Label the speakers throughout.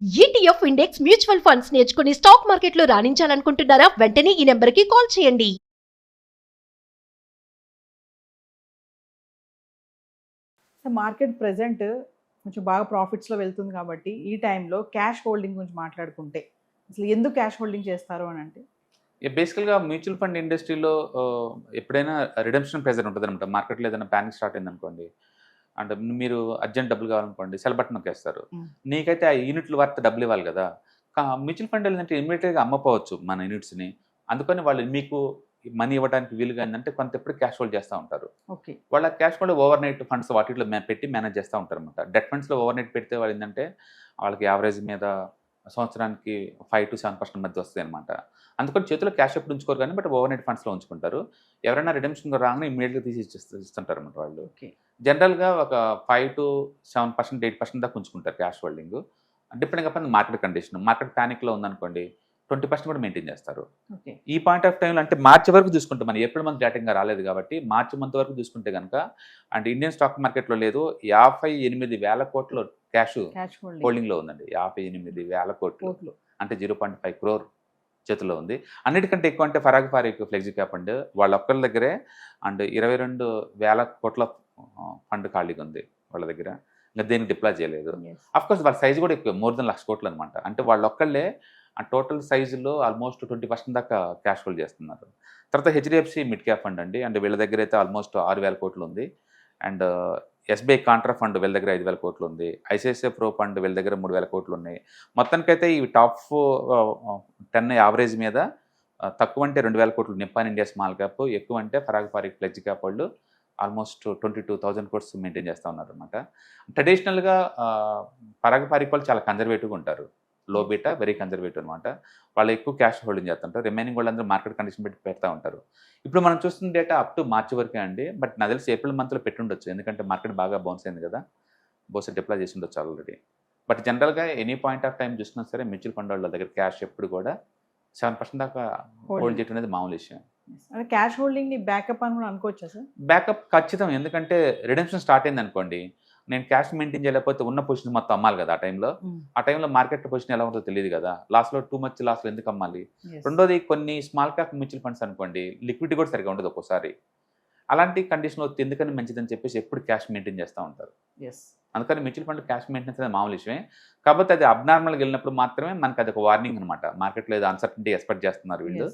Speaker 1: ETF index mutual funds నేర్చుకుని stock మార్కెట్లో రాణించాలనుకుంటున్నారా? వెంటనే ఈ నెంబర్కి కాల్ చేయండి.
Speaker 2: మార్కెట్ ప్రెజెంట్ కొంచెం బాగా ప్రాఫిట్స్లో వెళ్తుంది కాబట్టి ఈ టైంలో క్యాష్ హోల్డింగ్ గురించి మాట్లాడుకుంటే అసలు ఎందుకు క్యాష్ హోల్డింగ్ చేస్తారు అని అంటే
Speaker 3: బేసికల్గా మ్యూచువల్ ఫండ్ ఇండస్ట్రీలో ఎప్పుడైనా రిడెంప్షన్ ప్రెజర్ ఉంటుంది అనమాట. మార్కెట్లో ఏదైనా ప్యానిక్ స్టార్ట్ అయింది అనుకోండి, అంటే మీరు అర్జెంట్ డబ్బులు కావాలనుకోండి, సెల్ బటన్ నొక్కేస్తారు. నీకైతే ఆ యూనిట్లు వర్త్ డబ్బులు ఇవ్వాలి కదా. మ్యూచువల్ ఫండ్ ఏంటంటే ఇమ్మీడియట్గా అమ్మపోవచ్చు మన యూనిట్స్ని. అందుకని వాళ్ళు మీకు మనీ ఇవ్వడానికి వీలుగా ఏంటంటే కొంత ఎప్పుడు క్యాష్ హోల్డ్ చేస్తూ ఉంటారు. వాళ్ళ cash hold over night funds వాటిలో పెట్టి మేనేజ్ చేస్తూ ఉంటారు అనమాట. డెట్ ఫండ్స్లో ఓవర్ నైట్ పెడితే వాళ్ళు ఏంటంటే వాళ్ళకి యావరేజ్ మీద సంవత్సరానికి 5 to 7% మధ్య వస్తాయి అనమాట. అందుకని చేతిలో క్యాష్ ఎప్పుడు ఉంచుకోరు కానీ బట్ ఓవర్ నైట్ ఫండ్స్లో ఉంచుకుంటారు. ఎవరైనా రిడెంప్షన్ రాగానే ఇమీడియట్గా తీసి ఇస్తుంటారు అనమాట వాళ్ళు. జనరల్గా ఒక 5 to 7%, 8% దాకా ఉంచుకుంటారు cash holding. Depending upon market condition. Market ప్యానిక్లో ఉందనుకోండి 20% కూడా మెయింటైన్ చేస్తారు. ఈ పాయింట్ ఆఫ్ టైంలో అంటే మార్చి వరకు చూసుకుంటే మన ఏప్రిల్ మంత్ డేటింగ్గా రాలేదు కాబట్టి మార్చి మంత్ వరకు చూసుకుంటే కనుక అంటే ఇండియన్ స్టాక్ మార్కెట్లో లేదు 58,000 కోట్ల క్యాష్ హోల్డింగ్లో ఉందండి. 58,000 కోట్లు అంటే 0.5 crore చేతిలో ఉంది. అన్నిటికంటే ఎక్కువ అంటే ఫారిక్ ఫ్లెక్సీ క్యాప్ అండ్ వాళ్ళ ఒక్కరి దగ్గరే అండ్ 22,000 కోట్ల ఫండ్ ఖాళీగా ఉంది వాళ్ళ దగ్గర. ఇంకా దేనికి డిప్లాయ్ చేయలేదు. అఫ్కోర్స్ వాళ్ళ సైజు కూడా ఎక్కువ, మోర్ దెన్ 1,00,000 కోట్లు అనమాట. అంటే వాళ్ళ ఒక్కళ్ళే ఆ టోటల్ సైజులో ఆల్మోస్ట్ 20% దాకా క్యాష్ హోల్డ్ చేస్తున్నారు. తర్వాత హెచ్డిఎఫ్సి మిడ్ క్యాప్ ఫండ్ అండి, అంటే వీళ్ళ దగ్గర అయితే ఆల్మోస్ట్ 6,000 కోట్లు ఉంది. అండ్ ఎస్బీఐ కాంట్రా ఫండ్ వీళ్ళ దగ్గర 5,000 కోట్లు ఉంది. ఐసిఐసిఐ ప్రో ఫండ్ వీళ్ళ దగ్గర 3,000 కోట్లు ఉన్నాయి. మొత్తానికైతే ఈ టాప్ 10 యావరేజ్ మీద తక్కువ అంటే 2,000 కోట్లు నిప్పాన్ ఇండియా స్మాల్ క్యాప్, ఎక్కువ అంటే ఫారిక్ ఫ్లెక్సీ క్యాప్ వాళ్ళు ఆల్మోస్ట్ 22,000 కోట్స్ మెయింటైన్ చేస్తూ ఉన్నారు అనమాట. ట్రెడిషనల్గా ఫారిక్ వాళ్ళు చాలా కన్జర్వేటివ్గా ఉంటారు. లో బీటా, వెరీ కన్జర్వేటివ్ అనమాట. వాళ్ళు ఎక్కువ క్యాష్ హోల్డింగ్ చేస్తుంటారు. రిమైనింగ్ వాళ్ళందరూ మార్కెట్ కండిషన్ పెట్టి పెడతా ఉంటారు. ఇప్పుడు మనం చూస్తున్న డేటా అప్ టు మార్చి వరకే అండి. బట్ నాకు తెలిసి ఏప్రిల్ మంత్లో పెట్టుండొచ్చు, ఎందుకంటే మార్కెట్ బాగా బౌన్స్ అయింది కదా. బహుశా డిప్లాయ్ చేసి ఉండొచ్చు ఆల్రెడీ. బట్ జనరల్గా ఎనీ పాయింట్ ఆఫ్ టైం చూసినా సరే మ్యూచువల్ ఫండ్ వాళ్ళ దగ్గర క్యాష్ ఎప్పుడు కూడా 7% దాకా హోల్డ్ చేయడం అనేది మామూలు విషయం.
Speaker 2: క్యాష్ హోల్డింగ్ ని బ్యాకప్ అని కూడా అనుకోవచ్చా సార్?
Speaker 3: బ్యాకప్ ఖచ్చితం, ఎందుకంటే రిడెంప్షన్ స్టార్ట్ అయింది అనుకోండి, నేను క్యాష్ మెయింటైన్ చేయలేకపోతే ఉన్న పొజిషన్ మొత్తం అమ్మాలి కదా. ఆ టైంలో మార్కెట్ పొజిషన్ ఎలా ఉంటుందో తెలియదు కదా. లాస్ట్లో టూ మచ్ లాస్లో ఎందుకు అమ్మాలి? రెండోది కొన్ని స్మాల్ క్యాప్ మ్యూచువల్ ఫండ్స్ అనుకోండి లిక్విడిటీ కూడా సరిగా ఉండదు ఒక్కోసారి. అలాంటి కండిషన్లో ఎందుకని మంచిదని చెప్పేసి ఎప్పుడు క్యాష్ మెయింటైన్ చేస్తూ ఉంటారు. అందుకని మ్యూచువల్ ఫండ్ క్యాష్ మెయింటెనెన్స్ అనేది మామూలు విషయమే. కాకపోతే అది అబ్నార్మల్గా వెళ్ళినప్పుడు మాత్రమే మనకి అది ఒక వార్నింగ్ అనమాట. మార్కెట్లో ఏదో అన్సర్టనిటీ ఎక్స్పెక్ట్ చేస్తున్నారు వీళ్ళు,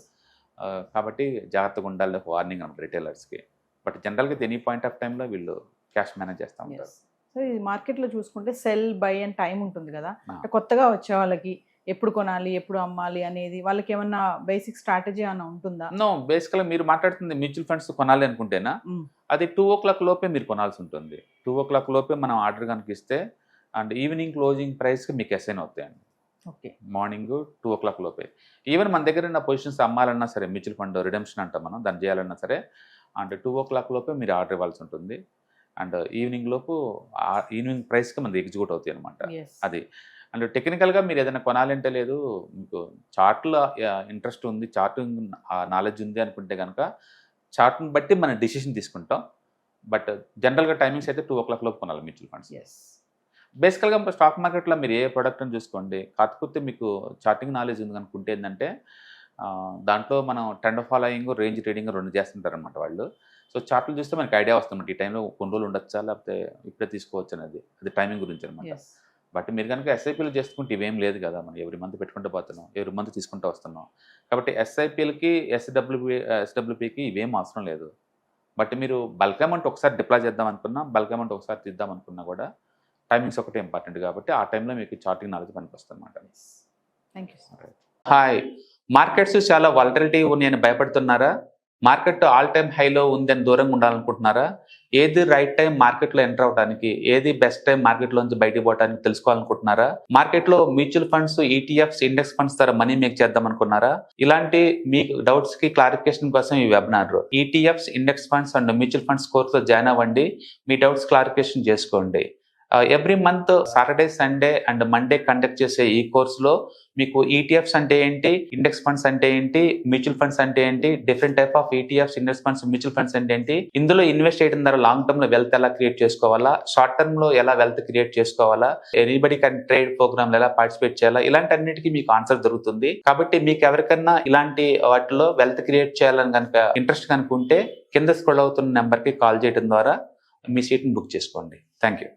Speaker 3: కాబట్టి జాగ్రత్తగా ఉండాలి, ఒక వార్నింగ్ అనమాట రిటైలర్స్కి. బట్ జనరల్గా ఎనీ పాయింట్ ఆఫ్ టైంలో వీళ్ళు క్యాష్ మేనేజ్ చేస్తూ ఉంటారు.
Speaker 2: సో ఈ మార్కెట్లో చూసుకుంటే సెల్ బై అండ్ టైం ఉంటుంది కదా, కొత్తగా వచ్చే వాళ్ళకి ఎప్పుడు కొనాలి ఎప్పుడు అమ్మాలి అనేది వాళ్ళకి ఏమన్నా బేసిక్ స్ట్రాటజీ ఏమైనా ఉంటుందా?
Speaker 3: నో, బేసికల్గా మీరు మాట్లాడుతుంది మ్యూచువల్ ఫండ్స్ కొనాలి అనుకుంటేనా అది 2 o'clock లోపే మీరు కొనాల్సి ఉంటుంది. 2 o'clock లోపే మనం ఆర్డర్ కనుక ఇస్తే అండ్ ఈవినింగ్ క్లోజింగ్ ప్రైస్కి మీకు అసైన్ అవుతాయండి. మార్నింగ్ 2 o'clock లోపే. ఈవెన్ మన దగ్గర ఉన్న పొజిషన్స్ అమ్మాలన్నా సరే, మ్యూచువల్ ఫండ్ రిడెంప్షన్ అంటాం మనం, దాన్ని చేయాలన్నా సరే అండ్ 2 o'clock లోపే మీరు ఆర్డర్ ఇవ్వాల్సి ఉంటుంది. అండ్ ఈవినింగ్ లోపు ఈవినింగ్ ప్రైస్కి మనది ఎగ్జిక్యూట్ అవుతాయి అనమాట. అది అండ్ టెక్నికల్గా మీరు ఏదైనా కొనాలంటే లేదు, మీకు చార్ట్లో ఇంట్రెస్ట్ ఉంది, చార్టింగ్ నాలెడ్జ్ ఉంది అనుకుంటే కనుక చార్ట్ని బట్టి మనం డిసిషన్ తీసుకుంటాం. బట్ జనరల్గా టైమింగ్స్ అయితే 2 o'clock లోపు కొనాలి మ్యూచువల్ ఫండ్స్. బేసికల్గా స్టాక్ మార్కెట్లో మీరు ఏ ప్రోడక్ట్ని చూసుకోండి, కాకపోతే మీకు చార్టింగ్ నాలెడ్జ్ ఉంది అనుకుంటే ఏంటంటే దాంట్లో మనం ట్రెండ్ ఫాలోయింగ్, రేంజ్ ట్రేడింగ్ 2 చేస్తుంటారు అనమాట వాళ్ళు. సో చార్ట్లు చూస్తే మనకి ఐడియా వస్తుంది ఈ టైంలో కొన్ని రోజులు ఉండొచ్చా లేకపోతే ఇప్పుడే తీసుకోవచ్చు అనేది, అది టైమింగ్ గురించి అనమాట. బట్ మీరు కనుక ఎస్ఐపీలు చేసుకుంటే ఇవేం లేదు కదా, మనం ఎవ్రీ మంత్ పెట్టుకుంటూ పోతున్నాం, ఎవ్రీ మంత్ తీసుకుంటూ వస్తున్నాం. కాబట్టి ఎస్ఐపీలకి ఎస్డబ్ల్యూపీకి ఇవేం అవసరం లేదు. బట్ మీరు బల్క్ అమౌంట్ ఒకసారి డిప్లాయ్ చేద్దాం అనుకున్నా, బల్క్ అమౌంట్ ఒకసారి తీద్దాం అనుకున్నా కూడా టైమింగ్స్ ఒకటి ఇంపార్టెంట్ కాబట్టి ఆ టైంలో మీకు చార్టింగ్ నాలెడ్జ్ పనికొస్తుంది అనమాట.
Speaker 2: Thank you sir.
Speaker 3: Hi, markets చాలా వాలటిలిటీ ఉన్నాయని భయపడుతున్నారా? మార్కెట్ ఆల్ టైమ్ హైలో ఉందని దూరంగా ఉండాలనుకుంటున్నారా? ఏది రైట్ టైం మార్కెట్లో ఎంటర్ అవడానికి, ఏది బెస్ట్ టైం మార్కెట్లోంచి బయటకు పోవడానికి తెలుసుకోవాలనుకుంటున్నారా? మార్కెట్లో mutual funds, ETFs, index funds ద్వారా మనీ మేక్ చేద్దాం అనుకున్నారా? ఇలాంటి మీ డౌట్స్ కి క్లారిఫికేషన్ కోసం ఈ webinar. ETFs, index funds and mutual funds కోర్సులో జాయిన్ అవ్వండి, మీ డౌట్స్ క్లారిఫికేషన్ చేసుకోండి. Every month Saturday, Sunday and Monday conduct చేసే ఈ కోర్సులో మీకు ఈటీఎఫ్స్ అంటే ఏంటి, ఇండెక్స్ ఫండ్స్ అంటే ఏంటి, మ్యూచువల్ ఫండ్స్ అంటే ఏంటి, different type of ETFs, index funds, mutual funds అంటే ఏంటి, ఇందులో ఇన్వెస్ట్ చేయడం ద్వారా లాంగ్ టర్మ్ లో వెల్త్ ఎలా క్రియేట్ చేసుకోవాలా, షార్ట్ టర్మ్ లో ఎలా వెల్త్ క్రియేట్ చేసుకోవాలా, ఎనీబడి కెన్ ట్రేడ్ ప్రోగ్రామ్ ఎలా పార్టిసిపేట్ చేయాలా, ఇలాంటి అన్నిటికీ మీకు ఆన్సర్ దొరుకుతుంది. కాబట్టి మీకు ఎవరికన్నా ఇలాంటి వాటిలో వెల్త్ క్రియేట్ చేయాలని కనుక ఇంట్రెస్ట్ కనుక ఉంటే కింద స్క్రోల్ అవుతున్న నెంబర్ కి కాల్ చేయడం ద్వారా మీ సీట్ని బుక్ చేసుకోండి. Thank you.